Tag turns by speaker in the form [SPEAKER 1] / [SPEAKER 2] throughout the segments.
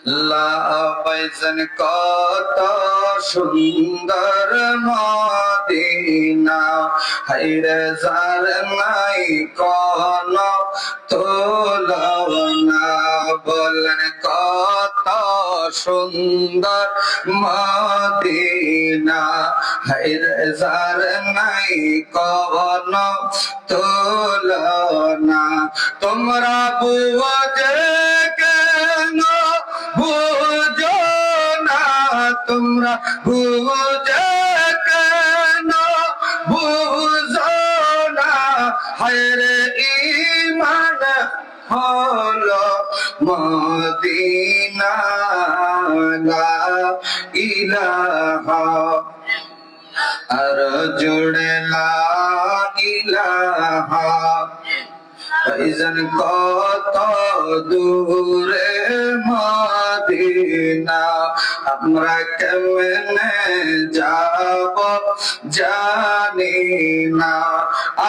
[SPEAKER 1] লাইজন কত সুন্দর মদিনা, হায়রে যার নাই কোন তুলনা। বলেন কত সুন্দর মদিনা, হায়রে যার নাই কোন তুলনা। তোমরা বুঝে কেন বুঝো না, তোমরা বুঝে কেন বুঝো না, হায়রে ঈমান হলো মদিনা। লা ইলাহা আর জোড়ে লা ইলাহা। ভাইজান কত দূরে মদিনা, আমরা কেমনে যাব জানি না।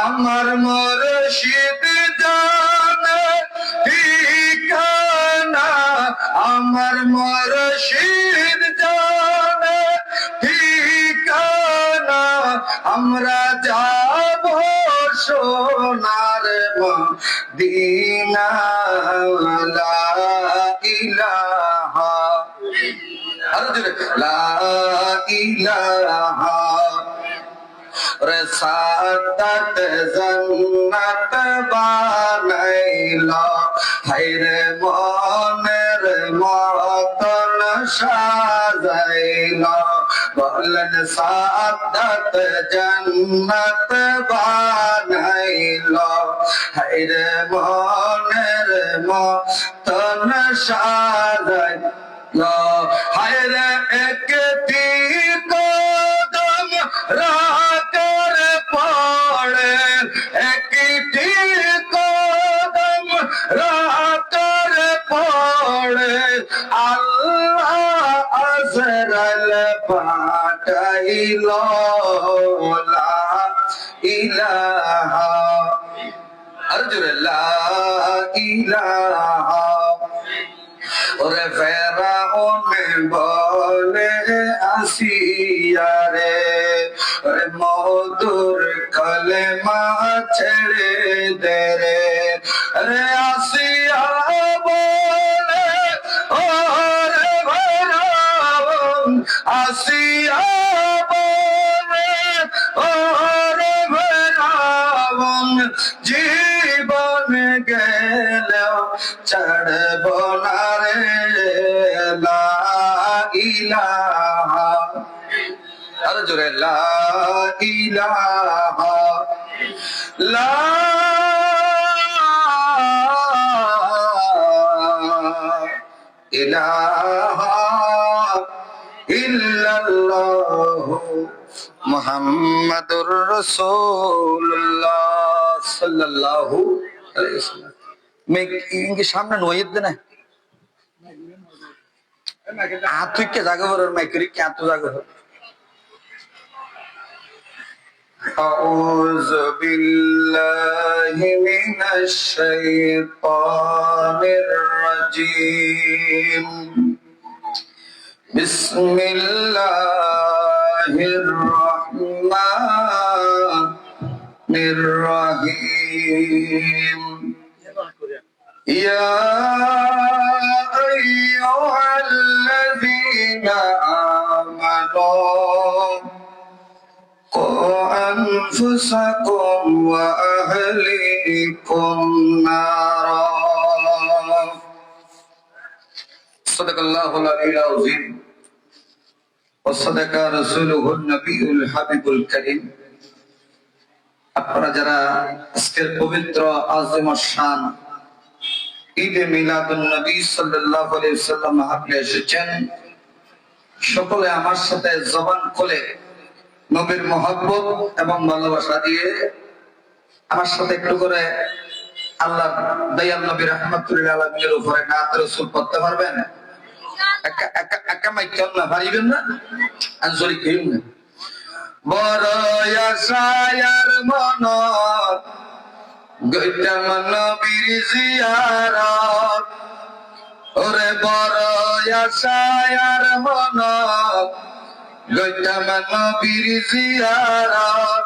[SPEAKER 1] আমার মুর্শিদ জানে ঠিকানা, আমার মুর্শিদ জানে ঠিকানা। আমরা যাব সোনার মদিনা। লা ইলাহা লা ইলাহা। রে সাদাত জান্নাত বানাইলো, হায়রে মনের মতন সাজাইলো। বলেন সাদাত জান্নাত বানাইলো, হায়রে মনের মতন সাজাইলো। হায়রে একটি কদম রাখার পড়ে, একটি কদম রাখার পড়ে আল্লাহ আজরাল পাঠাইলো। লা ইলাহা আর জোরে লা ইলাহা। ওরে ফেরাউন বলে আসিয়া রে, ওরে মধুর কলেমা ছেড়ে দে রে। রে আসিয়া বলে ওরে ফেরাউন, আসিয়া বলে ওরে ফেরাউন, জীবন গেলেও ছাড়ব না রে। লা ইলাহা আর জোরে লা ইলাহা লা ইলাহা ইল্লাল্লাহু মুহাম্মাদুর রাসূলুল্লাহ সাল্লাল্লাহু আলাইহি ওয়াসাল্লাম। मैं इनके सामने नोयत देना हाथ के जागे पर और माइक क्या तो जागे पर। अऊज़ु बिल्लाहि मिनश शैतानिर रजीम। बिस्मिल्लाहिर रहमानिर रहीम। या अय्युहल्लज़ीना आमनू क़ू अनफुसकुम व अहलीकुम नारा। सदक़ल्लाहुल अलीयुल अज़ीम व सदक़ा रसूलुहुन नबियुल हबीबुल करीम। আপনারা যারা আজকের পবিত্র আযম শান ঈদে মিলাদুন নবী সাল্লাল্লাহু আলাইহি ওয়াসাল্লাম মাহফিলে এসেছেন, সকলে আমার সাথে জবান খুলে নবীর মহব্বত এবং ভালোবাসা দিয়ে আমার সাথে একটু করে আল্লাহ দয়াল নবী রাহমাতুল আলামিনের উপরে নাত রাসূল পড়তে পারবেন? একা মাইক না পারিবেন না? আঞ্জলি কেউ না। বড় আশায়ার মনত গইতাম নবীর জিয়ারত, ওরে বড় আশায়ার মন গইতাম নবীর জিয়ারত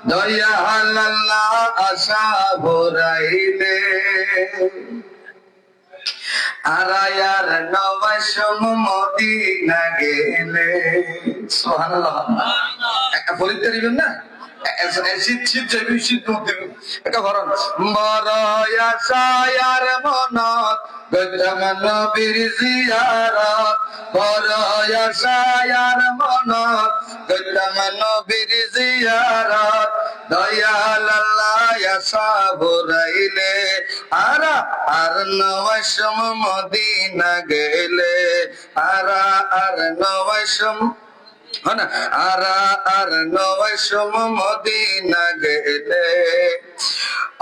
[SPEAKER 1] দয়াল আল্লাহ আশা ভরাইলে আরায়ার নবাসম মদিনা গেলে সুবহানাল্লাহ একটা ফরিদ দিবেন না শীত শীত যাবি শীত একটা ভরণ বড় আশায়ার মনত গইতাম নবীর জিয়ারত বড় আশায়ার মনত গইতাম নবীর জিয়ারত দয়াল আল্লাহ আশা ভরাইলে আরা আর নবাসম মদিনা গেলে আরা আর নবাসম আর নবাসম মদিনা গেলে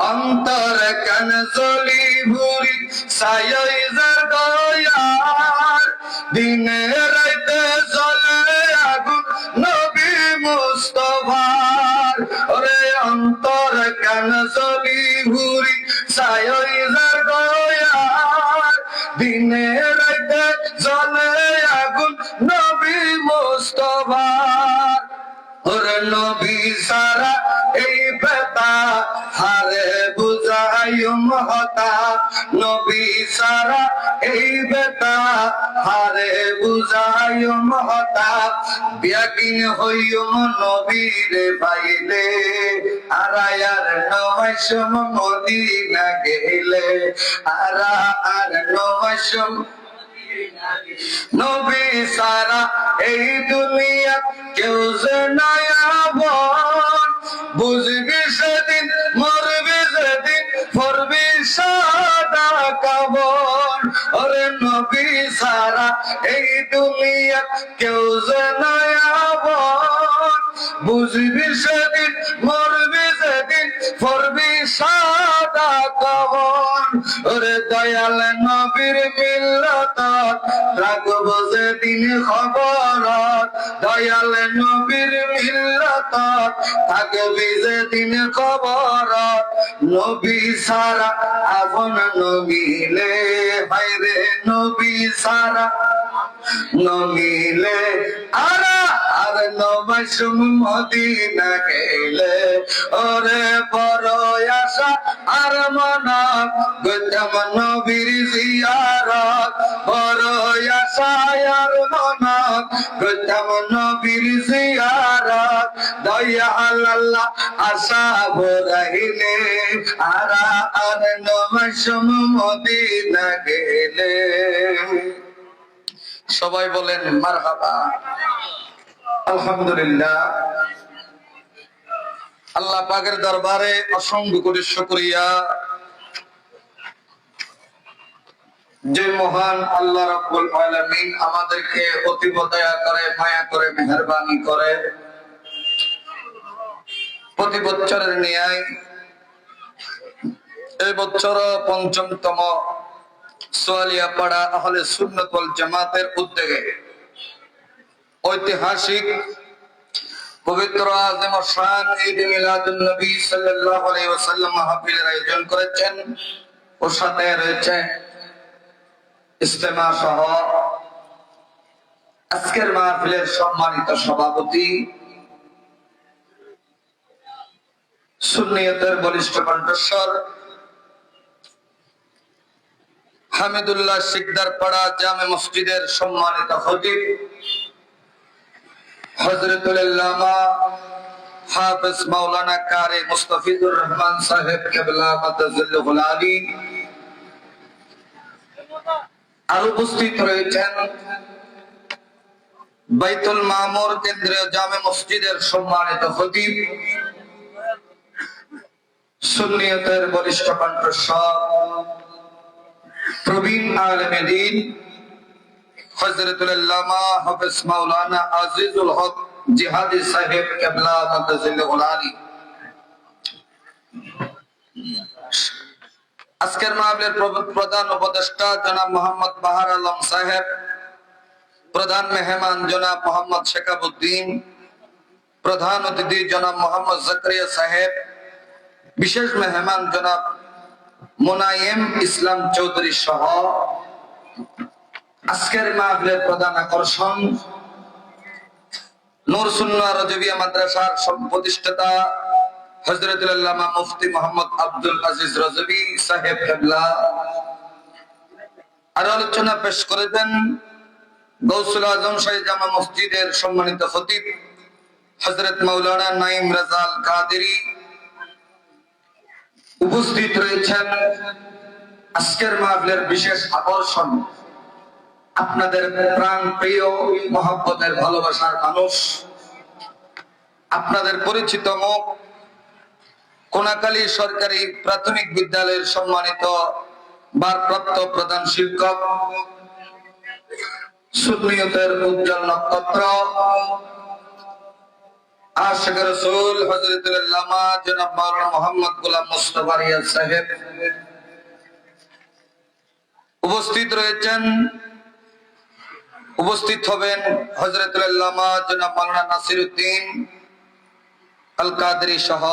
[SPEAKER 1] অন্তর কান জলি ভুরি সাইজার দয়ার দিনে রাইতে জ্বলে আগুন নবী মুস্তাফার ওরে অন্তর কান জলি ভুরি সাইজার দয়ার দিনে রাইতে জ্বলে আগুন নবী মুস্তাফার ওরে নবী সারা এই বেতা হারে বুঝাইম হতা নবী সারা এই বেতা হারে বুঝাইম হতা বিয়াকিন হইম নবীরে পাইলে আরায়ার নবাসম মদিনা গেলে আরা আর নবাসম নবী সারা এই দুনিয়া কেউ যে নয়াবন বুঝবি সেদিন মরবি যেদিন পড়বি সাদা কাবন ওরে নবী সারা এই দুনিয়া কেউ যে নয়াবন বুঝবি সেদিন মরবি যেদিন পড়বি সাদা কাবন ওরে দয়াল নবীর মিল্লত রাখব যেদিন খবর দয়াল নবীর মিল্লত থাকবি যেদিন খবর নবী সারা আপন নমিলে ভাইরে নবী সারা নমিলে আরা আর নবাসম মদিনা গেলে ওরে বড় আশা আর মনা গইতাম নবীর জিয়ারত বড় আশা আর মনা গইতাম নবীর জিয়ারত দয়াল আল্লাহ আশা ভরাইলে আরা আর নবাসম মদিনা গেলে সবাই বলেন মারহাবা আলহামদুলিল্লাহ আল্লাহ পাকের দরবারে অসংখ্য কোটি শুকরিয়া যে মহান আল্লাহ রাব্বুল আলামিন আমাদেরকে অতীব দয়া করে মায়া করে মেহেরবানি করে প্রতি বছরের ন্যায় এই বছর পঞ্চমতম সোয়ালিয়াপাড়া আহলে সুন্নাত ওয়াল জামাতের উদ্যোগে ঐতিহাসিক পবিত্র আযম শান ঈদ মিলাদুন নবী সাল্লাল্লাহু আলাইহি ওয়াসাল্লাম মাহফিলের আয়োজন করেছেন ও সাথে রয়েছে ইজতেমা সহ আজকের মাহফিলের সম্মানিত সভাপতি সুন্নিয়তের বলিষ্ঠ কণ্ঠস্বর হামিদুল্লাহ শিকদার পাড়া জামে মসজিদের সম্মানিত খতিব হযরতুল আল্লামা হাফেজ মাওলানা কারি মুস্তাফিজুর রহমান সাহেব কিবলা মাদাজিল্লুল আলী আর উপস্থিত রয়েছেন বাইতুল মামুর কেন্দ্রীয় জামে মসজিদের সম্মানিত খতিব সুন্নিয়তের বরিষ্ঠ কণ্ঠস্বর প্রবীণ আলেমে দ্বীন হযরতুল আল্লামা হাফেজ মাওলানা আজিজুল হক জিহাদি সাহেব কিবলা মাদাজিল্লুল আলী আজকের মাহফিলের প্রধান উপদেষ্টা জনাব মোহাম্মদ বাহার আলম সাহেব, প্রধান মেহমান জনাব মোহাম্মদ শেখাবুদ্দিন, প্রধান অতিথি জনাব মোহাম্মদ জাকারিয়া সাহেব, বিশেষ মেহমান জনাব মোনায়েম ইসলাম চৌধুরী সহ আজকের মাহফিলের প্রধান আকর্ষণ নূর সুন্নাহ রাজবিয়া মাদ্রাসার প্রতিষ্ঠাতা হযরতুল আল্লামা মুফতি মুহাম্মদ আব্দুল আজিজ রাজবি সাহেব কিবলা। আর আলোচনা পেশ করেছেন গৌসুল আজম শাহী জামা মসজিদের সম্মানিত খতিব হযরত মাওলানা নাঈম রাজা আল কাদেরী। উপস্থিত রয়েছেন আজকের মাহফিলের বিশেষ আকর্ষণ আপনাদের প্রাণ প্রিয় মহব্বতের ভালোবাসার মানুষ, আপনাদের পরিচিত মুখ, কোনাকালী সরকারি প্রাথমিক বিদ্যালয়ের সম্মানিত ভারপ্রাপ্ত প্রধান শিক্ষক, সুন্নিয়তের উজ্জ্বল নক্ষত্র, আশিক রাসূল হযরতুল আল্লামা জনাব মাওলানা মুহাম্মদ গোলাম মুস্তাফা রিয়াদ সাহেব। উপস্থিত হবেন হযরতুল আল্লামা জনাব মাওলানা নাসিরউদ্দিন আল কাদেরী সহ।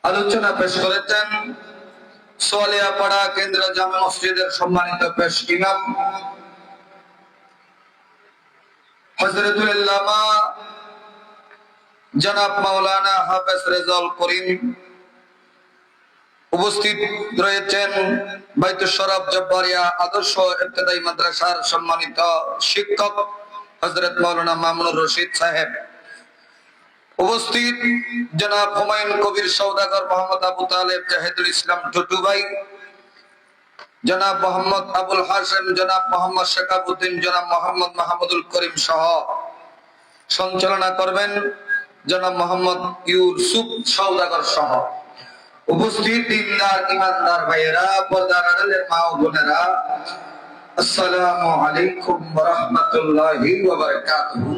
[SPEAKER 1] আলোচনা পেশ করেছেন সোয়ালিয়াপাড়া কেন্দ্র জামে মসজিদের সম্মানিত পেশ ইমাম হযরতুল আল্লামা জনাব মাওলানা হাফেজ রেজাউল করিম। উপস্থিত রয়েছেন বাইতুল শরফ জব্বারিয়া আদর্শ ইবতেদায়ী মাদ্রাসার সম্মানিত শিক্ষক হযরত মাওলানা মামুনুর রশিদ সাহেব। উপস্থিত জনাব হুমায়ুন কবির সওদাগর, মোহাম্মদ আবু তালেব, জাহিদুল ইসলাম টুটু ভাই, জনাব মোহাম্মদ আবুল হাসেম, জনাব মোহাম্মদ শেখাবুদ্দিন, জনাব মোহাম্মদ মাহমুদুল করিম সহ। সঞ্চালনা করবেন জনাব মোহাম্মদ ইউসুফ সওদাগর সহ। উপস্থিত দিনদার ইমানদার ভাইয়েরা, পর্দার আড়ালের মা ও বোনেরা, আসসালামু আলাইকুম ওয়া রাহমাতুল্লাহি ওয়া বারাকাতুহু।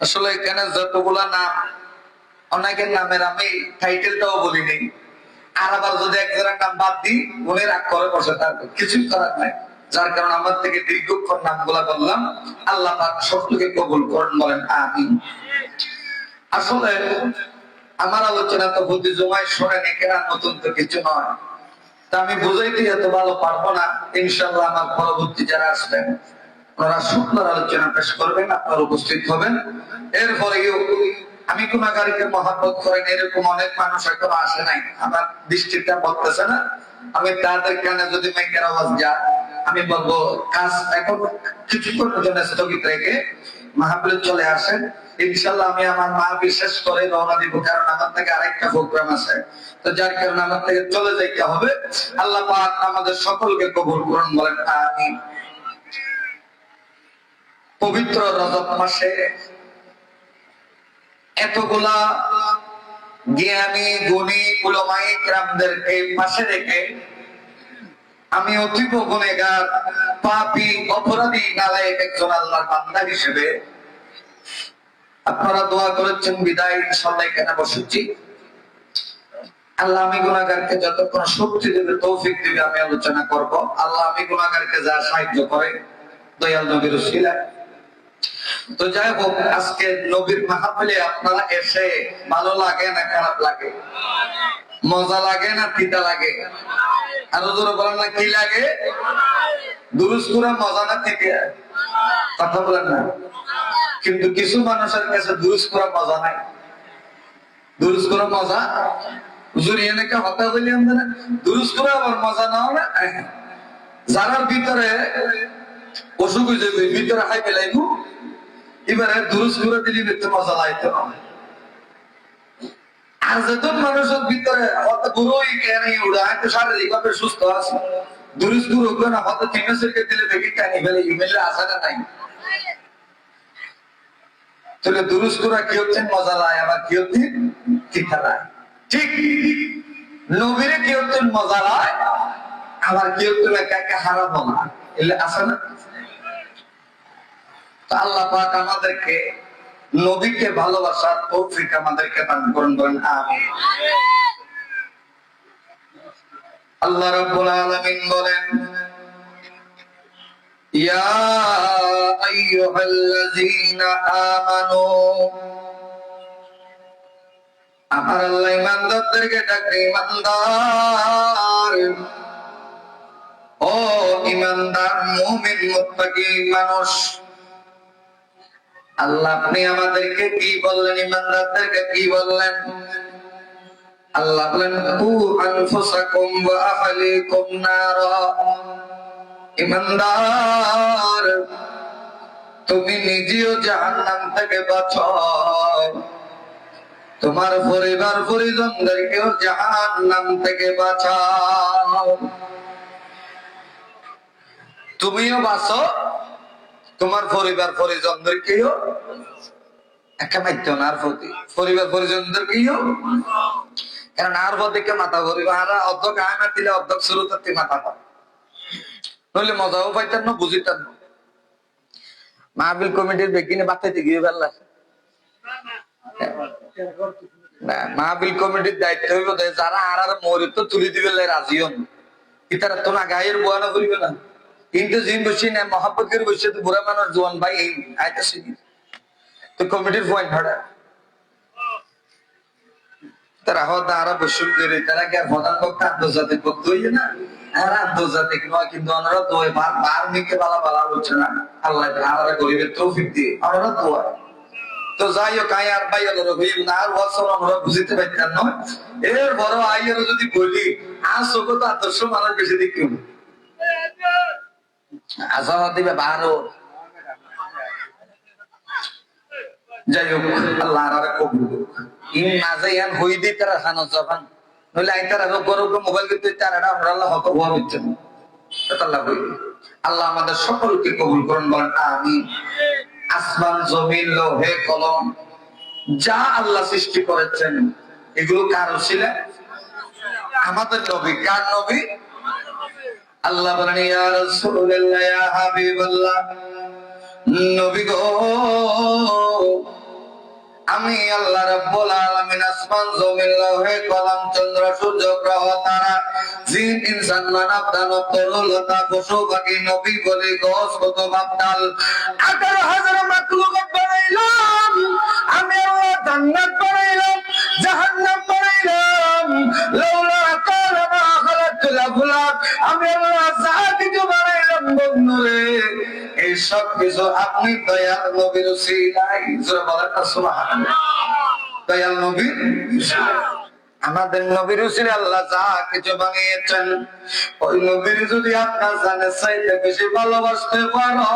[SPEAKER 1] আসলে এখানে যতগুলা নাম, অনেকের নামের আমি টাইটেলটাও বলিনি, আর আবার যদি একজনের নাম বাদ দিই মনে রাগ করে বসে থাকবে, কিছুই করার নাই। যার কারণে আমার থেকে দীর্ঘক্ষণ নামগুলা বললাম। আল্লাহ পাক সবটুকে কবুল করেন, বলেন আমিন। আসলে আমার আলোচনা তো প্রতি জমায় শোনেন, এখানে নতুন তো কিছু নয়। তা আমি বুঝাইতে এত ভালো পারবো না। ইনশাআল্লাহ আমার পরবর্তী যারা আসবেন ওনারা সুন্দর আলোচনা পেশ করবেন, আপনারা উপস্থিত হবেন। এরপরেও আমি গুনাহগারীকে মহব্বত করেন এরকম অনেক মানুষ এখনো আসে নাই, আমার দৃষ্টিটা বলতেছে না। আমি তাদের কানে যদি মাইকের আওয়াজ যায়, আমি বলবো কাজ এখন কিছুক্ষণ জন্য স্থগিত রেখে মাহফিলে চলে আসেন। ইনশাআল্লাহ আমি আমার মা বিশেষ করে রওনা দিব, কারণ আমার থেকে আরেকটা প্রোগ্রাম আছে, তো যার কারণে আমার থেকে চলে যাইতে হবে। আল্লাহ পাক আমাদের সকলকে কবুল করুন, বলেন আমিন। পবিত্র রজব মাসে এতগুলা জ্ঞানী গুণী উলামায়ে কিরামদেরকে পাশে রেখে আমি অতীব গুনাহগার, পাপী, অপরাধী, নালায়েক একজন আল্লাহর বান্দা হিসেবে আপনারা দোয়া করেছেন বিদায় ইনশাআল্লাহ এখানে বসেছি। আল্লাহ আমি গুনাহগারকে যতক্ষণ শক্তি দেবে, তৌফিক দেবে, আমি আলোচনা করব। আল্লাহ আমি গুনাহগারকে যা সাহায্য করে দয়াল নবীর উসিলায়। তো যাই হোক, আজকে নবীর মাহফিলে আপনারা এসে ভালো লাগে না খারাপ লাগে? মজা লাগে না তিতা লাগে? আরো জোরে বলেন না, কি লাগে? দুরুস করে মজা না তিতা? কথা বলেন না। কিন্তু কিছু মানুষের কাছে দুরুস করে মজা নাই। দুরুস করে মজা হুজুর এনেকে হত্যা বললেন না, দুরুস করে আবার মজা নাও না। যারার ভিতরে অসুখ হয়ে যাবে, ভিতরে হাই পেলাইবো, এবারে দুরুস করে দিলি দেখতে মজা লাগতো না। আর যখন মানুষের ভিতরে হয়তো বুড়োই কেন উড়া একটু শারীরিক ভাবে সুস্থ আছে, দুরুস গুরু না হয়তো তিনশোকে দিলে দেখি টানি ফেলে ইমেলে আসাটা নাই। তাহলে দুরুস করা কি হচ্ছে মজা লাগে, আবার কি হচ্ছে তিতা লাগে। ঠিক নবীরে কি হচ্ছে মজা লাগে, আবার কি হচ্ছে একা হারাবো না, এলে আসে না। আল্লাহ পাক আমাদেরকে নবীকে ভালোবাসার তৌফিক আমাদেরকে দান করুন, বলেন আমিন। আল্লাহ রাব্বুল আলামিন বলেন, ইয়া আইয়ুহাল্লাযীনা আমানু, আমার আল্লাহ ইমানদারদেরকে ডাকে, ইমানদার ও ঈমানদার মুমিন মুত্তাকি মানুষ, আল্লাহ আপনি আমাদেরকে কি বললেন, ঈমানদারদেরকে কি বললেন? আল্লাহ বলেন কু আনফুসাকুম ওয়া আহলিকুম নারা। ঈমানদার, তুমি নিজেও জাহান্নাম থেকে বাঁচাও, তোমার পরিবার পরিজনদেরকেও জাহান্নাম থেকে বাঁচাও। তুমিও বাঁচো, তোমার পরিবার পরিজনদেরকেও, একটা মাইত্য না আর প্রতি পরিবার পরিজনদেরকেও, কারণ আর প্রতিকে মাথা পরিবার অর্ধক আয়না দিলে অর্ধক শুরু করতে মাথা পায়, নইলে মজাও পাইতেন না, বুঝিতেন না। মাহফিল কমিটির বেগিনে বাঁচাইতে গিয়ে ফেললা না, মাহফিল কমিটির দায়িত্ব হইব যারা আর মরিত তুলি দিবে রাজি হন, ইতারা তো না গায়ের বোয়ানো করিবে না, কিন্তু জিম বসি না মহাপতের বসে তো বুড়া মানুষ জোয়ান ভাই এই আয়তা শিখি তো কমিটির পয়েন্ট ভাড়া তারা হয়তো আরো বসুন করে তারা কি আর প্রধান পক্ষে আন্তর্জাতিক পক্ষ হইবে না, আর আন্তর্জাতিক নয়, কিন্তু ওনারা তো বার মিকে বালা বালা বলছে না, আল্লাহ আলাদা গরিবের তৌফিক দিয়ে ওনারা তো তো যাই হোক আয় আর ভাই আর বছর আমরা বুঝতে পারতাম নয়, এর বড় আইয়ের যদি বলি আর চোখ তো আদর্শ মানুষ বেশি দেখি আসা দিবে বারো। যাই হোক আল্লাহ আর কবুল ইন মাঝে ইয়ান হই দি তারা খানো যখন নইলে আই তারা গরুকে মোবাইল করতে তারা আমরা আল্লাহ হক হওয়া হচ্ছে না, আল্লাহ কই আল্লাহ আমাদের সকলকে কবুল করুন, বলেন আমিন। আসমান জমিন লোহে কলম যা আল্লাহ সৃষ্টি করেছেন এগুলো কার ছিল? আমাদের নবী। কার নবী? আল্লাহ বলেন ইয়া রাসূলুল্লাহ ইয়া হাবিবাল্লাহ, নবী গো আমি আল্লাহ রাব্বুল আলামিন আসমান জমিন লোহে কলম চন্দ্র সূর্য গ্রহ তারা জিন ইনসান মানব দানব তরুলতা পশু পাখি নবী বলি গাছ কত বাপতাল 18,000 মাখলুকাত বানাইলাম আমি আল্লাহ, জান্নাত বানাইলাম জাহান্নাম বানাইলাম, লাউলা কালা মা খালাকতুল আফলাক আমি আল্লাহ যা কিছু বানাইলাম বন্ধুরে এই সব কিছু আপনি দয়াল নবীর উসিলায় জোরে বলেন না সুবহানাল্লাহ। দয়াল নবীর আমাদের নবীর উসিলায় আল্লাহ যা কিছু বানিয়েছেন ওই নবীর যদি আপনার জানের চাইতে বেশি ভালোবাসতে পারো,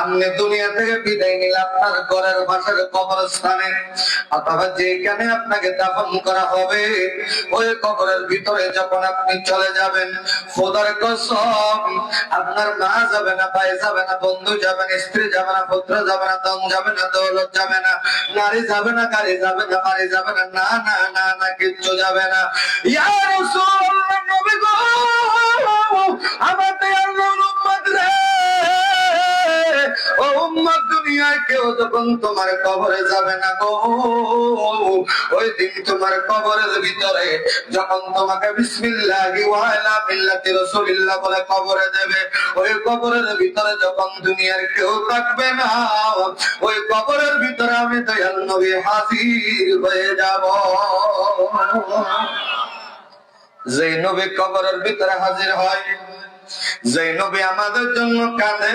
[SPEAKER 1] আপনি দুনিয়া থেকে বিদায় নিলে আপনার ঘরের পাশের কবরস্থানে অথবা যেখানে আপনাকে দাফন করা হবে ওই কবরের ভিতরে যখন আপনি চলে যাবেন, খোদার কসম আপনার মা যাবে না, ভাই যাবে না, বন্ধু যাবে না, স্ত্রী যাবে না, পুত্র যাবে না, ধন যাবে না, দৌলত যাবে না, নারী যাবে না, গাড়ি যাবে না, বাড়ি যাবে না, না না না না কিচ্ছু যাবে না। ইয়া রাসূলুল্লাহ নবী গো আমাদের আল্লাহর উম্মত রে, ও উম্মত দুনিয়ায় কেউ যখন তোমার কবরে যাবে না গো, ওই দিন তোমার কবরের ভিতরে যখন তোমাকে বিসমিল্লাহি ওয়া আলা মিল্লাতি রাসূলিল্লাহ বলে কবরে দেবে, ওই কবরের ভিতরে যখন দুনিয়ার কেউ থাকবে না ওই কবরের ভিতরে আমি দয়াল নবী হাজির হয়ে যাব। যে নবী কবরের ভিতরে হাজির হয়, যে নবী আমাদের জন্য কাঁদে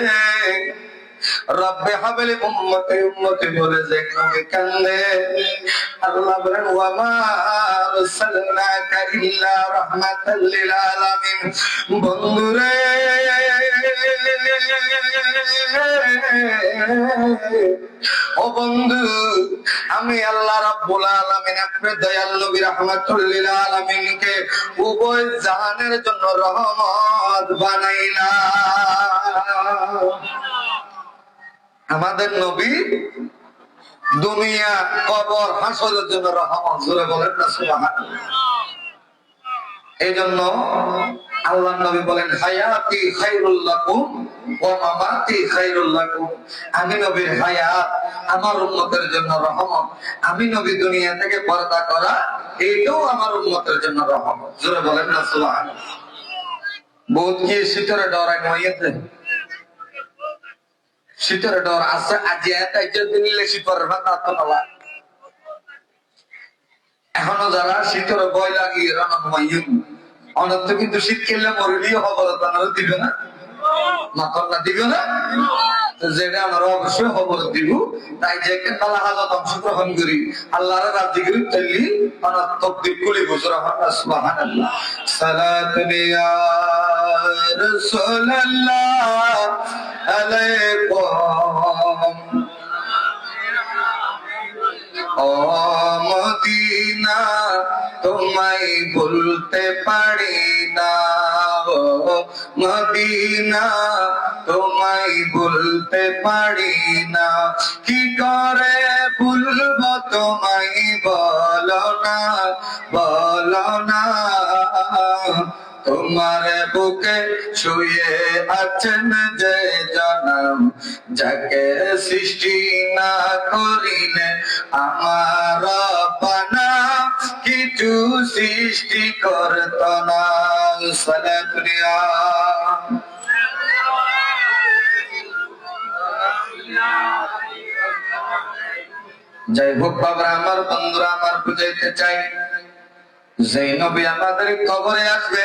[SPEAKER 1] রব্বে হাবলি উম্মতি উম্মতি বলে যে নবী কাঁদে, আল্লাহ বলেন ওয়া মা আরসালনাকা ইল্লা রাহমাতাল লিল আলামিন। বন্ধুরে ও বন্ধু আমি আল্লাহ রাব্বুল আলামিন আপনার দয়াল নবী রাহমাতুল লিল আলামিনকে উভয় জাহানের জন্য রহমত বানাইলাম। আমাদের নবী দুনিয়া কবর হাসরের জন্য রহমত, জোরে বলেন না সুবহানাল্লাহ। এই জন্য আল্লাহ নবী বলেন হায়াতি খায়রুল লাকুম ওয়া মামাতি খায়রুল লাকুম, আমি নবীর হায়াত আমার উম্মতের জন্য রহমত, আমি নবী দুনিয়া থেকে পর্দা করা এটাও আমার উম্মতের জন্য রহমত, জোরে বলেন না সুবহানাল্লাহ। বহুত কি শীতের ডরাই মইয়েতে শীতের ডর আছে আজি এত দিলে শীতের ভাতা তো না, এখনো যারা শীতের ভয় লাগিয়ে রানা মাইয়ুম অনর্থ কিন্তু শীত খেললে মরুলিও খবরত দিবে না, মাতল্লা দিবে না, যেটা আমরা অবশ্যই খবর দিব। তাই যে কেনালা হাজত অংশগ্রহণ করি আল্লাহর রাজি করি তৈরি তকদির কুলি বুঝর সুবহানাল্লাহ। সালাতুন ইয়া রাসূলুল্লাহ আলাইকুম ও মদিনা তোমায় ভুলতে পারি না, ও মদিনা তোমায় ভুলতে পারি না, কি করে ভুলব তোমায় বলো না, বলো না। তোমার বুকে শুয়ে আছেন যে জনম, যাকে সৃষ্টি না করিলে আমার পানা কিছু সৃষ্টি করত না। সালাতুলিয়া যাই হোক বাবা আমার বন্ধুরা আমার বুঝাইতে চাই, যে নবী আমাদের কবরে আসবে,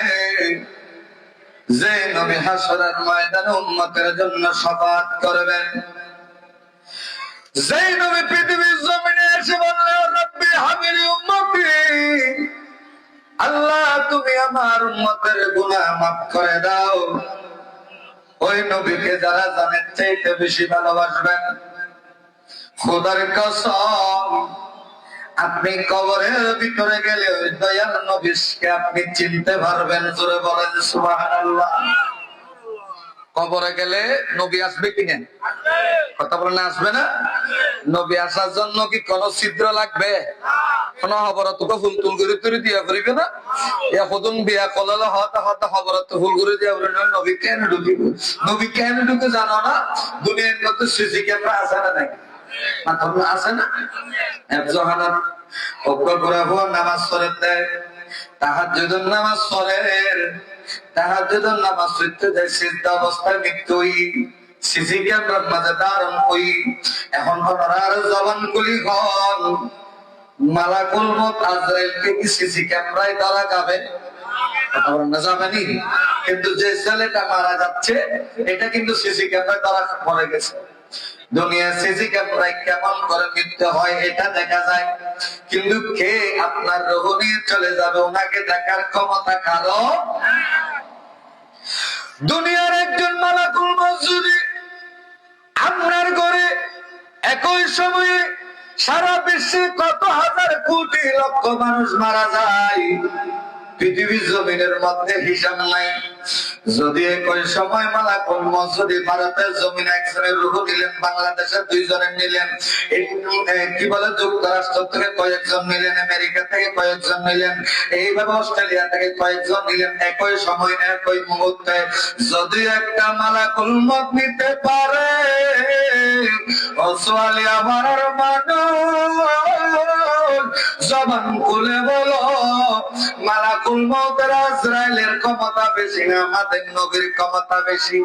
[SPEAKER 1] যে নবী হাসরের ময়দানে উম্মতের জন্য শাফাআত করবেন, যে নবী পৃথিবীর জমিনে এসে বললেন রব্বি হাবিলি উম্মতি, আল্লাহ তুমি আমার উম্মতের গুনাহ মাফ করে দাও, ওই নবীকে যারা জানের চাইতে বেশি ভালোবাসবেন, খোদার কসম আপনি কবরের ভিতরে গেলে ওই দয়াল নবীকে আপনি চিনতে পারবেন। জোরে বলেন সুবহানাল্লাহ। কবরে গেলে নবী আসবে কিনা? কথা বলেন আসবে না? নবী আসার জন্য কি কোন ছিদ্র লাগবে? কোন খবরত ফুল তুল করে তুলে দিয়া করিবে না? এখন বিয়া কলালে হতা হতা খবরত ফুল করে দিয়া বলে নবী কেন ঢুকিব? নবী কেন ঢুকে জানো না? দুনিয়ার মধ্যে সিসি ক্যামেরা আছে না নাকি? আছে না? একজনের অজ্ঞ করে হওয়া নামাজ পড়ে দেয়, তাহাজ্জুদের নামাজ পড়েন, তাহাজ্জুদের নামাজ পড়তে যায় সিজদা অবস্থায় মৃত্যুই সিসি ক্যামেরার মাঝে দাঁড়ান হই। এখন আর জবান গুলি হন মালাকুল মউত আজরাইলকে কি সিসি ক্যামেরায় ধরা যাবে? যাবেনি, কিন্তু যে ছেলেটা মারা যাচ্ছে এটা কিন্তু সিসি ক্যামেরায় ধরা পড়ে গেছে। দুনিয়া সিসি ক্যামেরায় কেমন করে মৃত্যু হয় এটা দেখা যায়, কিন্তু কে আপনার রূহ নিয়ে চলে যাবে ওনাকে দেখার ক্ষমতা কারো। দুনিয়ার একজন মালাকুল মউত যদি আপনার ঘরে একই সময়ে সারা বিশ্বে কত হাজার কোটি লক্ষ মানুষ মারা যায়, পৃথিবীর জমিনের মধ্যে হিসাব নাই। যদি একই সময় মালাকুল মউত যদি ভারতের জমিনে একজনের রূহ নিলেন, বাংলাদেশের দুইজনের নিলেন, কি বলে যুক্তরাষ্ট্র থেকে কয়েকজন নিলেন, আমেরিকা থেকে কয়েকজন নিলেন, এইভাবে অস্ট্রেলিয়া থেকে কয়েকজন নিলেন, একই সময় একই মুহূর্তে যদি একটা মালাকুল মউত নিতে পারে, অসওয়ালি আমার মানুষ জবান খুলে বলো মালাকুল মউতের আজরাইলের ক্ষমতা বেশি না আমাদের নবীর ক্ষমতা বেশি?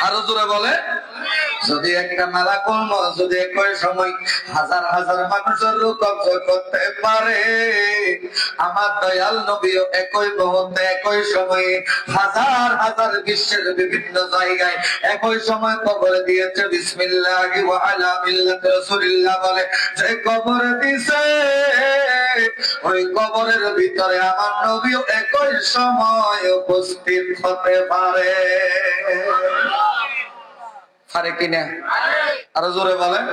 [SPEAKER 1] আরো জোরে বলে, যদি একটা মালাকুল মউত যদি একই সময় হাজার হাজার মানুষের রূহ কবজ করতে পারে, আমার দয়াল নবীও একই মুহূর্তে একই সময়ে হাজার হাজার বিশ্বের বিভিন্ন জায়গায় একই সময় কবর দিয়েছে। বিসমিল্লাহি ওয়া আলা মিল্লাতি রাসূলিল্লাহ বলে যে কবর দিছে, ওই কবরের ভিতরে আমার নবীও একই সময় উপস্থিত হতে পারে। পারে কিনা? আরো জোরে বলেন।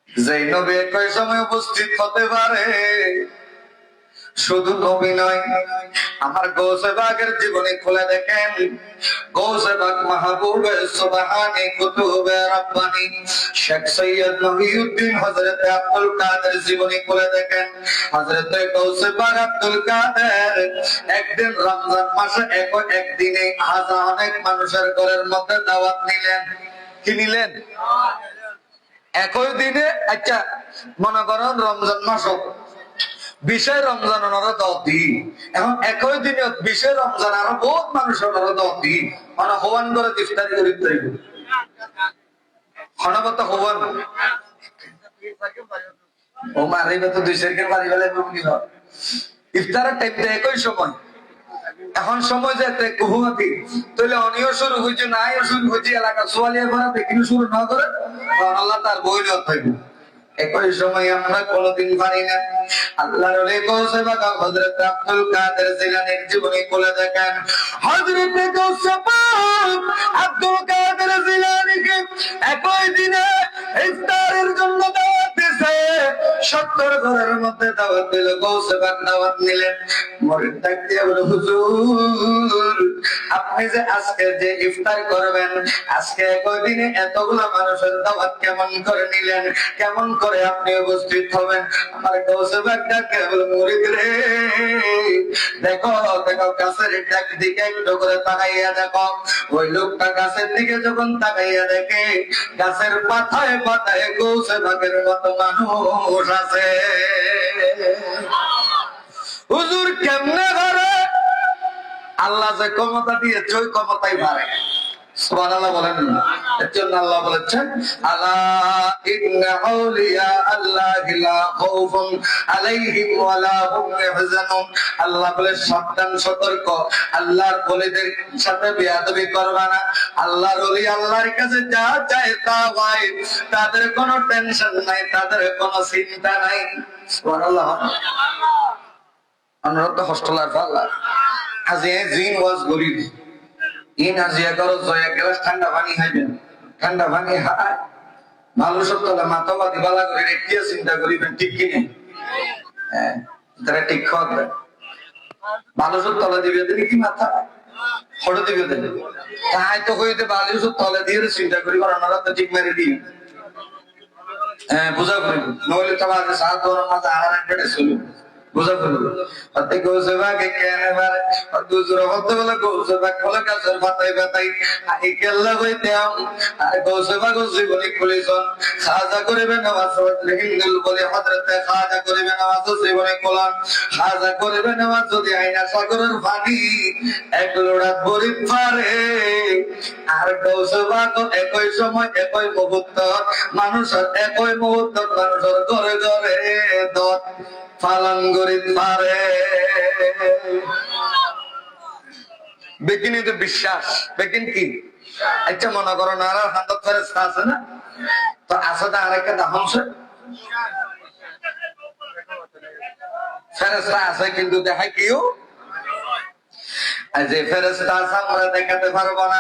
[SPEAKER 1] যে নবী একই সময় উপস্থিত হতে পারে, শুধু নবী নয়, আমার গৌসে বাগের জীবনী খুলে দেখেন, গৌসে বাগ মাহবুবে সুবহানী কুতুবে রাব্বানী শেখ সৈয়দ মহিউদ্দিন হযরত আব্দুল কাদের জীবনী খুলে দেখেন। হযরত গৌসে বাগ আব্দুল কাদের একদিন রমজান মাসে একদিনে হাজার অনেক মানুষের ঘরের মধ্যে দাওয়াত নিলেন। কি নিলেন? একই দিনে। আচ্ছা মনে করেন রমজান মাস বিশে রমজান ওনারা 10 দিন, এখন একই দিনে বিশে রমজান আরো বহুত মানুষ ওনারা 10 দিন মানে হওয়ান করে ইফতারি করে দিতে হনবত হওয়ান ও মারিবে তো 2 সেকেন্ড মারি ফেলে কি হয় ইফতারের টাইমটা একই সময়। এখন সময় যেতে ঘুমাতি তাহলে অনিও শুরু হয়েছে নাইও শুরু হয়েছে এলাকা সোয়ালিয়া করাতে কিন্তু শুরু না করে আল্লাহ তার বই থাকবে। একই সময় আমরা কোনদিন পারি না। আল্লাহর ওলি গৌসে পাক হযরত আব্দুল কাদের জিলানীর জীবনী খুলে দেখেন। হযরত গৌসে পাক আব্দুল কাদের জিলানীকে একই দিনে ইফতারের জন্য দাওয়াত দিয়েছে। 70 ঘরের মধ্যে দাওয়াত দিল, গৌসে পাক দাওয়াত নিলেন। মুরিদ ডাকতে বলে, হুজুর আপনি যে আজকে যে ইফতার করবেন, আজকে একই দিনে এতগুলা মানুষের দাওয়াত কেমন করে নিলেন, কেমন করে আপনি উপস্থিত হবেন? আমার গৌসে পাক ডাকে বলে, মুরিদ রে দেখো দেখো গাছের দিকে একটু করে তাকাইয়া দেখো। ওই লোকটা গাছের দিকে যখন তাকাইয়া দেখে গাছের পাতায় পাতায় গৌসে পাকের মতো মানুষ আছে। হুজুর কেমনে করে? আল্লাহ যে ক্ষমতা দিয়েছে ওই ক্ষমতাই পারে। সুবহানাল্লাহ বলেন। এর জন্য আল্লাহ বলেছেন, আলা ইন্না আউলিয়া আল্লাহি লা খাউফুন আলাইহিম ওয়া লা হুম ইয়াহজানুন। আল্লাহ বলে সাবধান সতর্ক, আল্লাহর ওলিদের সাথে বেয়াদবি করবা না। আল্লাহর ওলি আল্লাহর কাছে যা চায় তা হয়, তাদের কোনো টেনশন নাই, তাদের কোনো চিন্তা নাই। সুবহানাল্লাহ। অনুরোধ হোস্টেলার ফাল্লা আজ এই জিন ওয়াজ গরিব ইন আজিয়া করো জয়া গ্লাস ঠান্ডা পানি খাইবেন, ঠান্ডা পানি হায় মানুষের তলে মাথাবাদী বালা করে রেখিয়া চিন্তা করিবেন, ঠিক কিনে হ্যাঁ তারা ঠিক খাওয়া মানুষের তলে দিবে দিলে কি মাথা হড়ে দিবে দেবে তাই তো হইতে মানুষের তলে দিয়ে চিন্তা করি ওনারা তো ঠিক মেরে দিই। হ্যাঁ বুঝা করিব নইলে তো মাঝে সাত ধরনের মাঝে আড়ার একটা চলুন বুঝা করিব। অর্থাৎ গৌসে পাকে কেন এবারে দুজোর হতে বলে গৌসে পাক বলে গাছের পাতায় পাতাই আই কেল্লা হইতাম। আর গৌসে পাক জীবনী খুলিছন খাজা করিবে নামাজ হিন্দুল বলে হযরতে খাজা করিবে নামাজ জীবনী কোলান খাজা করিবে নামাজ যদি আইনা সাগরের পানি এক লোড়া বরিদ পারে। আর গৌসে পাক একই সময় একই মুহূর্ত মানুষের একই মুহূর্ত মানুষের ঘরে ঘরে দত পালন করিতে পারে। বেকিনি তো বিশ্বাস, বেকিন কি আচ্ছা মনে করো না আর হাতত ফেরেশতা আছে না, তো আছে না আরেকটা দাহনছে ফেরেশতা আছে কিন্তু দেখায় কেউ যে ফেরেশতা আছে আমরা দেখাতে পারবো না।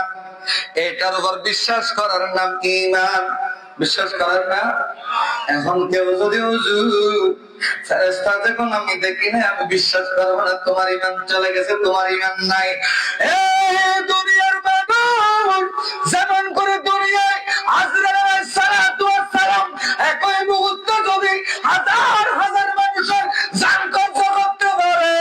[SPEAKER 1] এটার উপর বিশ্বাস করার নাম ঈমান, বিশ্বাস করার না। এখন কেউ যদি হুজুর ফেরেশতা যখন আমি দেখি না আমি বিশ্বাস করবো না, তোমার ঈমান চলে গেছে, তোমার ঈমান নাই। দুনিয়ার মানুষ যেমন করে দুনিয়ায় আজরাইল আলাইহিস সালাতু ওয়াস সালাম একই মুহূর্তে যদি হাজার হাজার মানুষের জান কবজ করতে পারে,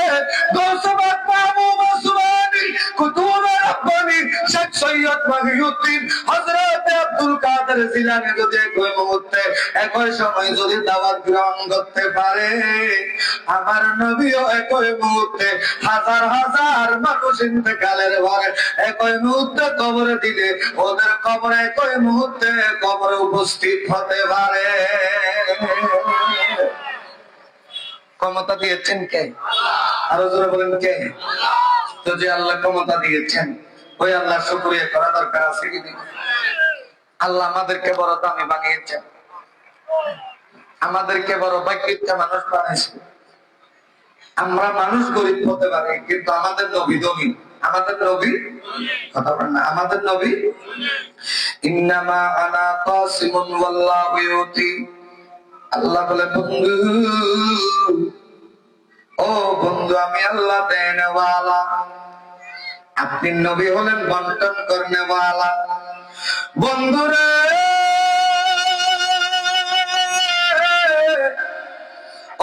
[SPEAKER 1] গৌসে পাক মাহবুব সুবহানী কুতুব রাব্বানী শেখ সৈয়দ মহিউদ্দিন হযরত আব্দুল কাদের জিলানী যদি একই মুহূর্তে একই সময় যদি দাওয়াত গ্রহণ করতে পারে, আমার নবীও একই মুহূর্তে হাজার হাজার মানুষ ইন্তেকালের পরে একই মুহূর্তে কবরে দিলে ওদের কবরে একই মুহূর্তে কবরে উপস্থিত হতে পারে। ক্ষমতা দিয়েছেন কে? আরো জোরে বলেন কে? তো যে আল্লাহ ক্ষমতা দিয়েছেন ওই আল্লাহ শুকরিয়া করা দরকার আছে কি? আল্লাহ আমাদেরকে বড় দামি বানিয়েছেন, আমাদেরকে বড় ভাগ্যবান মানুষ বানাইছে। আমরা মানুষ গরিব হতে পারি কিন্তু আমাদের নবী ধনী, আমাদের নবী কথা বলেন না, আমাদের নবী ইন্নামা আনা কাসিমুন ওয়াল্লাহু ইউতি। আল্লাহ বলে বন্ধু, ও বন্ধু আমি আল্লাহ দেনওয়ালা, আপনি নবী হলেন বন্টন করনেওয়ালা। বন্ধুরে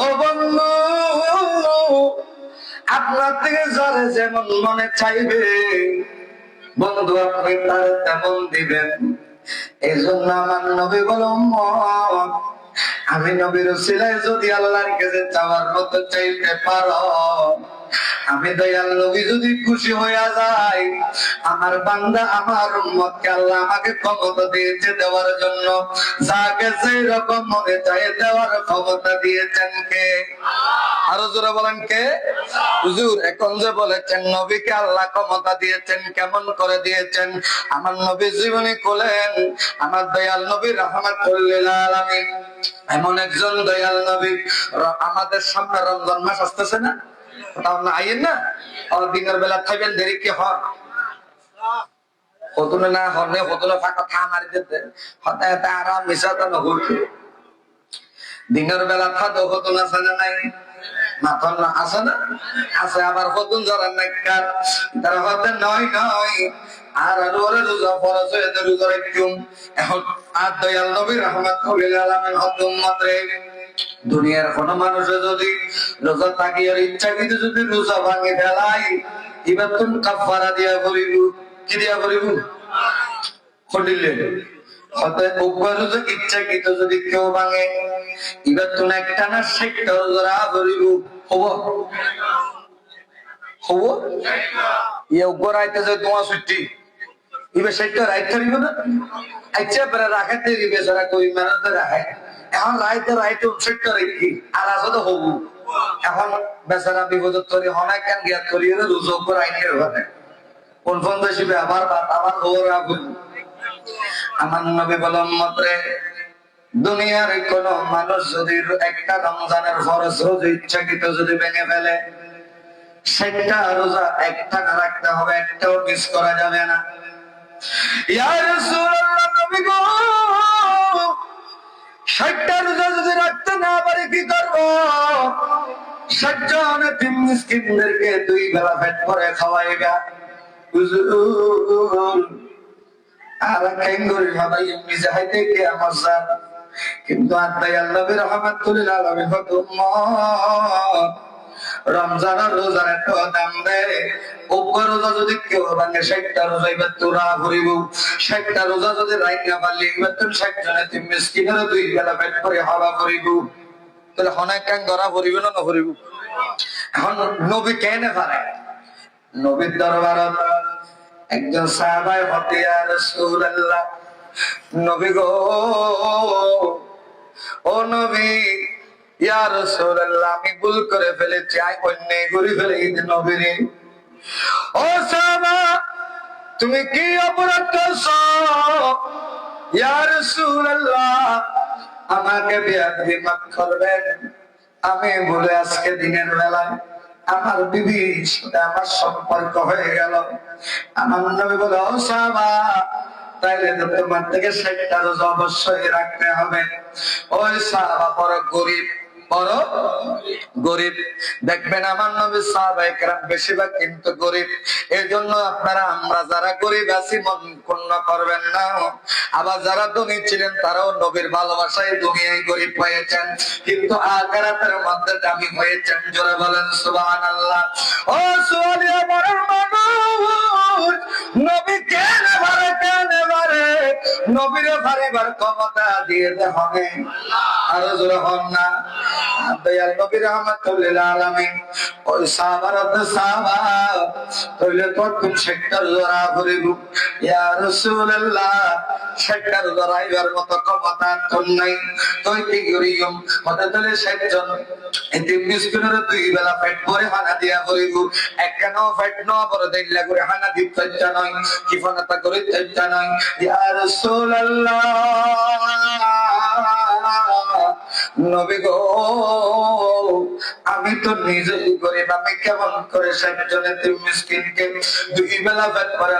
[SPEAKER 1] ও বন্ধু, আপনার থেকে যারা যেমন মনে চাইবে বন্ধু আপনি তার তেমন দিবেন। এই জন্য আমার নবী বল আমি নবীর উসিলায় যদি আল্লাহর কাছে চাওয়ার মতো চাইতে পারো আমি দয়াল নবী যদি খুশি হইয়া যাই, আমার বান্দা আমার উম্মতকে আল্লাহ আমাকে ক্ষমতা দিয়েছে দেওয়ার জন্য, যাকে সেই রকম মনে চায় দেওয়ার ক্ষমতা দিয়েছেন কে? আরো জোরে বলেন কে? হুজুর এখন যে বলেছেন নবীকে আল্লাহ ক্ষমতা দিয়েছেন, কেমন করে দিয়েছেন? আমার নবী জীবনী বলেন, আমার দয়াল নবী রাহমাতুল লিল আলামিন এমন একজন দয়াল নবী। আমাদের সামনে রমজান মাস আসতেছে না? তাহলে আইয়েন না, দিনের বেলা থাকবেন, দেরি কি হয়? হতুনে না হরনে হতুনে ফাঁকা থা মারি দিতে হতে আরাম মিশাতে না হইতো। দিনের বেলা থাকো হতুন আছে না নাই? মাথন না আছে না? আছে। আবার হতুন জরার নাইকার তারা হতে নয় নয় আর ওরে রোজা ফরজ হয়ে রোজা রাখুম। এখন আর দয়াল নবী রাহমাতুল লিল আলামিন হতুম মাত্রে দুনিয়ার কোন মানুষ যদি রোজা থাকিয়ার ইচ্ছা কিন্তু যদি রোজা ভাঙে ফেলাই, এবার তুমি কাফারা দিয়া করিব। কি দিয়া করিব? খটিলে হতে রোজা ইচ্ছা কিন্তু যদি কেউ ভাঙে, এবার তুমি একটা না 60টা রোজা করিব। হব হব ইয়ে রাইতে যে তোমার ছুটি এবার 60টা রাইট করিব না? আচ্ছা পরে রাখাতে দিবে যারা কই মেরাতে রাখে। এখন রাইতে রাইতে 60টা রেখি আর আসলে হব। এখন বেচারা বিপদত তৈরি হনায় কেন জ্ঞাত করি রোজা উপর আইনের ঘটে কোন ফোন দেশিবে আবার আবার খবর রাখুন। আমার নবী বলম মাত্রে দুনিয়ার কোন মানুষ যদি একটা রমজানের ফরজ রোজা ইচ্ছাকৃত যদি ভেঙে ফেলে, 60টা রোজা একটা না রাখতে হবে, একটাও মিস করা যাবে না। ইয়া রাসূলুল্লাহ নবী গো 60টা রোজা যদি রাখতে না পারি কি করব? 60 জন এতিম মিসকিনদেরকে 2 বেলা পেট ভরে খাওয়াইবা। হুজুর আর কেন গরি ভাই এমনি যাইতে কি আমার জান, কিন্তু দয়াল নবী রাহমাতুল লিল আলামিন রমজানের রোজার একটা দাম দেয়। উপর রোজা যদি কেউ ভাঙে 60টা রোজা এবার তোরা করিব। 60টা রোজা যদি রাইখা পারলি এবার তুমি 60 জনে তুমি মিসকিনের 2 বেলা পেট করে হাওয়া করিব। তাহলে হনায় কেন ধরা করিব না না করিব? এখন নবী কেন পারে? নবীর দরবারত একজন সাহাবায়ে হতে ইয়া রাসূলুল্লাহ নবী গো, ও নবী ইয়া রাসূলুল্লাহ আমি ভুল করে ফেলেছি, অন্যায় করে ফেলেছি নবীরে। ও সাহাবা তুমি কি অপরাধ করছো? ইয়া রাসূলুল্লাহ আমাকে বেয়াদবি মাফ করবেন, আমি ভুলে আজকে দিনের বেলায় আমার বিবির সাথে আমার সম্পর্ক হয়ে গেল। আমার নবী বলে ও সাহাবা তাইলে তো তোমার থেকে 60টা রোজা অবশ্যই রাখতে হবে। ওই সাহাবা বড় গরিব দেখবেন আমার নবী সাহাবায়ে কেরাম বেশিরভাগ কিন্তু গরিব। এর জন্য আপনারা আমরা যারা গরিব আছি মন ক্ষুণ্ণ করবেন না। আবার যারা ধনী ছিলেন তারাও নবীর ভালোবাসায় দুনিয়ায় গরিব হয়েছেন, কিন্তু আখিরাতের মধ্যে দামি হয়েছেন। জোরে বলেন সুবহানাল্লাহ। ও সুবহানিয়া মরার মানুষ নবী কেন বারে নবীরে ভারিবার ক্ষমতা দিয়ে হবে। আরো জোরে হন না। দয়াল নবী রাহমাতুল লিল আলামিন ওই সাহাবা তাইলে তো তুমি 60টা রোজা করিব। ইয়া রাসূলুল্লাহ 60টা রোজা রাখার মতো ক্ষমতা তোর নাই, তুই কি করিম? হতে তাহলে 60 জন এতিম মিসকিনের 2 বেলা পেট ভরে খানা দিয়া করিব। একখানাও পেট না ভরে দিলা করে খানা দিতে চাই নয়, কি ফানাতা করে চাই নয়। ইয়া রাসূলুল্লাহ নবী গো আমি তো নিজেই গরিব, আমি কেমন করে 60 জনের মিসকিনকে 2 বেলা পেট ভরে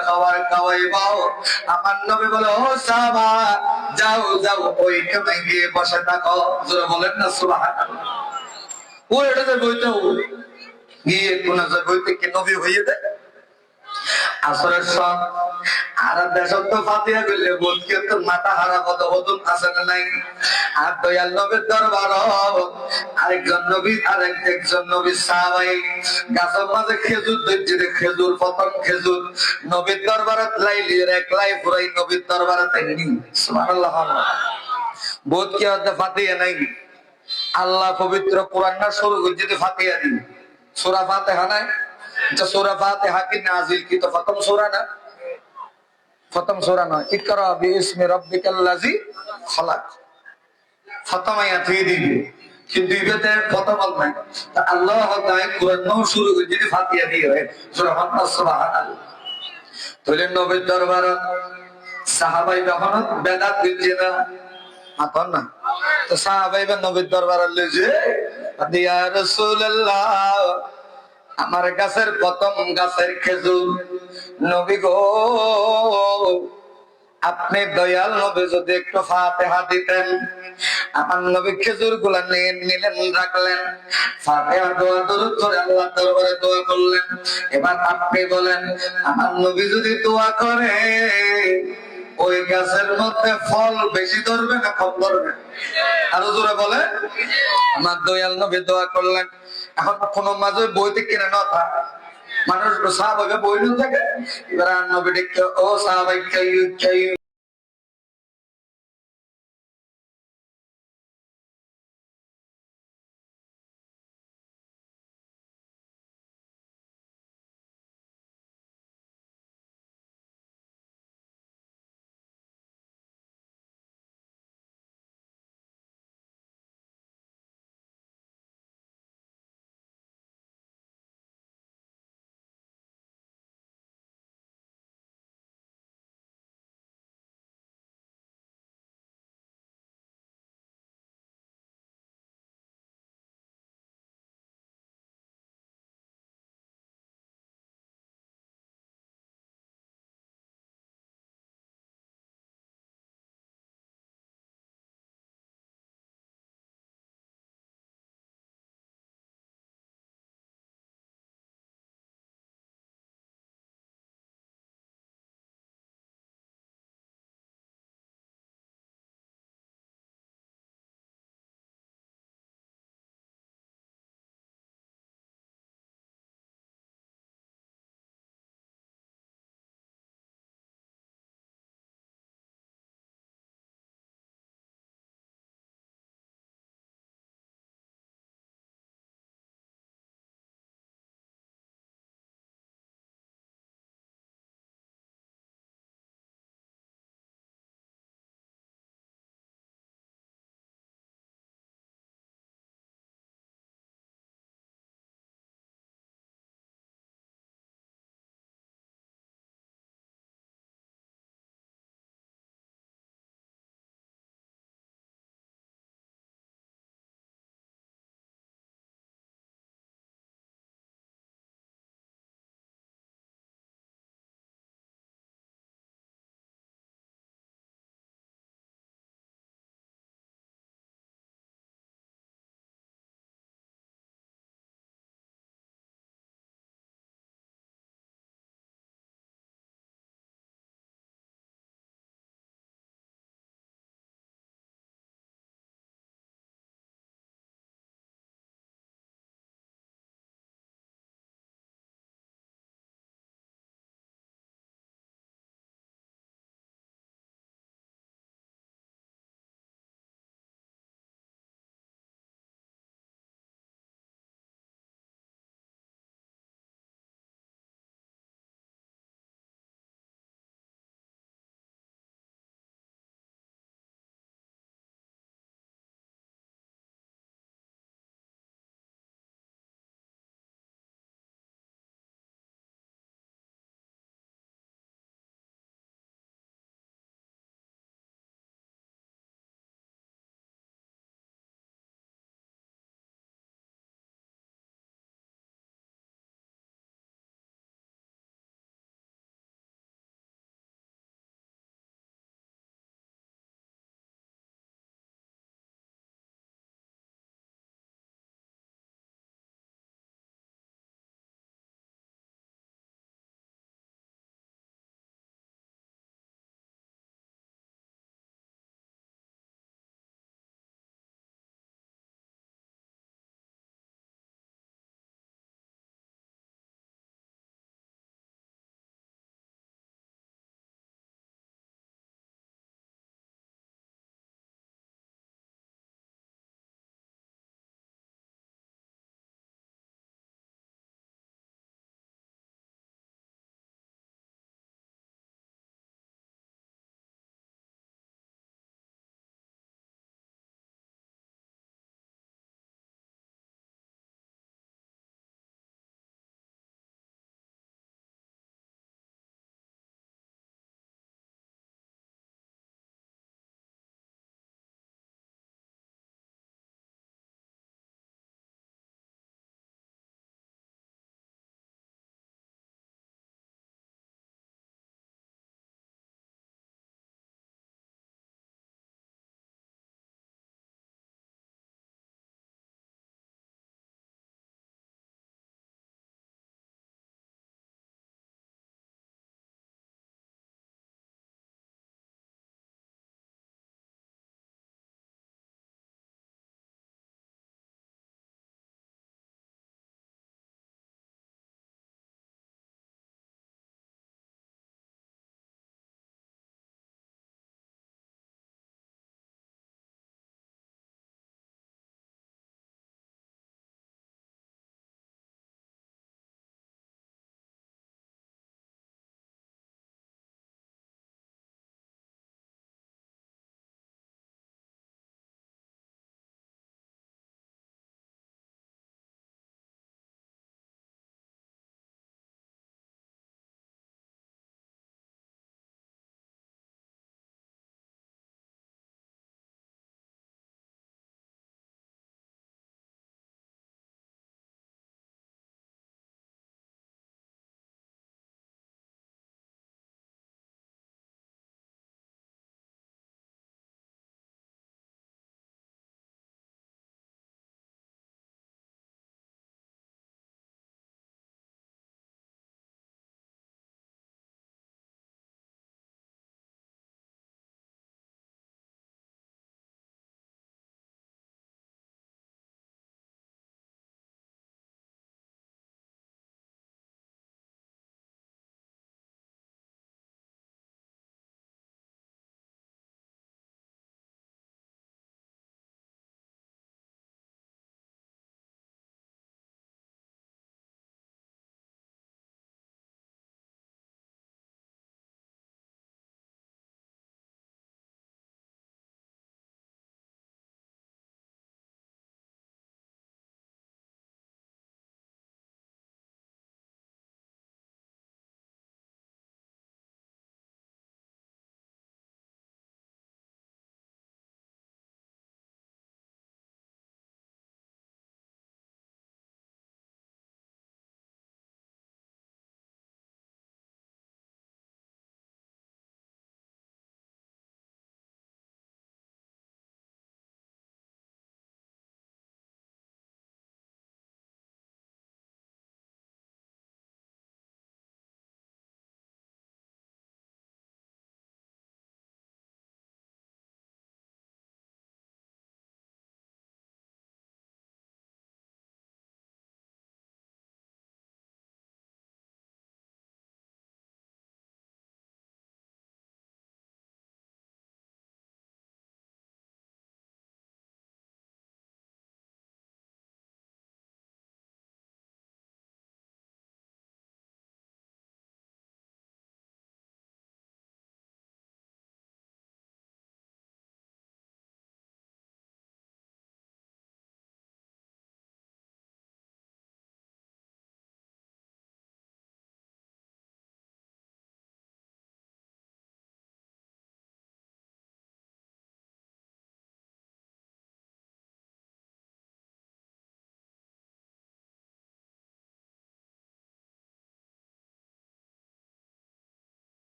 [SPEAKER 1] খাওয়াইবাও? আমার নবী বলে ও সাহাবা যাও যাও ওই কোণায় গিয়ে বসে থাকো। জোরে বলেন না সুবহানাল্লাহ। ও এটাতে বইতে গিয়ে কোন বইতে কি নবী হইয়ে দেয়? আসরের সব আর দেশত তো ফাতিয়া গেলে বোধ কিন্তু মাথা হারা কত হতুন আছে না নাই? আর দয়াল নবীর দরবার একজন নবী সাহাবাই গাছের মাঝে খেজুর ধরছে, খেজুর প্রথম খেজুর নবীর দরবারে লাইলির একলাই পুরাই নবীর দরবারে তাইনি। সুবহানাল্লাহ। বোধ কি হতে ফাতিয়া নাই? আল্লাহ পবিত্র কোরআন না শুরু করছে ফাতিয়া দিন সূরা ফাতিহা না? আচ্ছা সূরা ফাতিহা কি নাজিল কি তো প্রথম সূরা না? প্রথম সূরা নয়। ইকরা বিইসমি রাব্বিকাল্লাযী খালাক, প্রথম আয়াত হয়ে দিবে, কিন্তু ইবাতে প্রথম নাই। তা আল্লাহ তাআলা কোরআন নাও শুরু করে যদি ফাতিহা দিয়ে হয় সূরা ফাতিহা সুবহানাল্লাহ। তাহলে নবীর দরবারে সাহাবাই যখন বেদাত দিচ্ছে না আপন না, তো সাহাবাই বা নবীর দরবারে লইছে, ইয়া রাসূলুল্লাহ আমার গাছের প্রথম গাছের খেজুর, নবী গো আপনি দয়াল নবী যদি একটু ফাতিহা দিতেন। আমার নবী খেজুর গুলা নিয়ে নিলেন, রাখলেন, ফাতিহা দোয়া দরুদ করে আল্লাহ দরবারে দোয়া করলেন। এবার আপনি বলেন আমার নবী যদি দোয়া করে ওই গাছের মধ্যে ফল বেশি ধরবে না কম ধরবে? আরো জোরে বলে। আমার দয়াল নবী দোয়া করলেন। এখন কোন মাঝে বইতে কিনে নথা মানুষ সাহাবাকে বই থাকে, এবার নবী ডেকে ও সাহাবাই